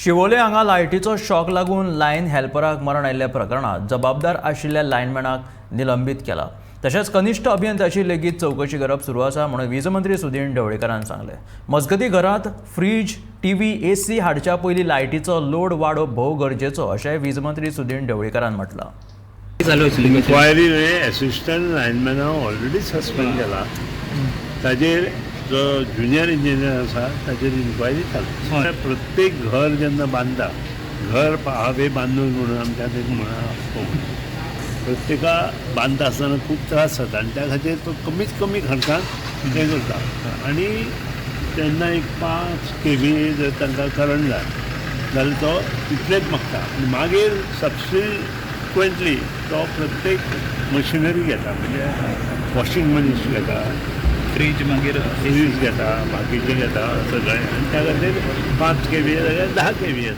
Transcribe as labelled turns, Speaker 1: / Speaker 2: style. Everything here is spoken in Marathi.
Speaker 1: शिवोले हांगा लायटीचो शॉक लागून लायन हेल्पराक मरण आयिल्ल्या प्रकरणात जबाबदार आशिल्ल्या लायनमॅनाक निलंबित केला। तशेंच कनिश्ठ अभियंत्याची लेगीत चौकशी करप सुरू आसा म्हणून वीज मंत्री सुदीन ढवळीकरान सांगले। मजगती घरात फ्रीज, टीव्ही, एसी हाडच्या पयलीं लायटीचो लोड वाडोवप भोव गरजेचो अशें वीज मंत्री सुदीन ढवळीकरान म्हटलां।
Speaker 2: Inquiry assistant lineman already suspend केला। ताजेर जो ज्युनियर इंजिनियर आसा ताजेर इन्क्वायरी चालू। प्रत्येक घर जेन्ना बांदता, घर हांवें बांदून म्हणून आमच्या म्हणा प्रत्येका बांदता आसतना खूब त्रास जाता आनी त्या खातीर तो कमीत कमी खर्चान हें करता आनी तेन्ना एक 5 kV जर तांकां करंट जाय जाल्यार तो तितलेच मागता आनी मागीर सबसिक्वेंटली तो प्रत्येक मशिनरी घेता, म्हणजे वॉशिंग मशीन घेता, फ्रीज घेता, बाकीचे घेता सगळें, आनी त्या खातीर 5 kV जाल्यार 10 kV येता।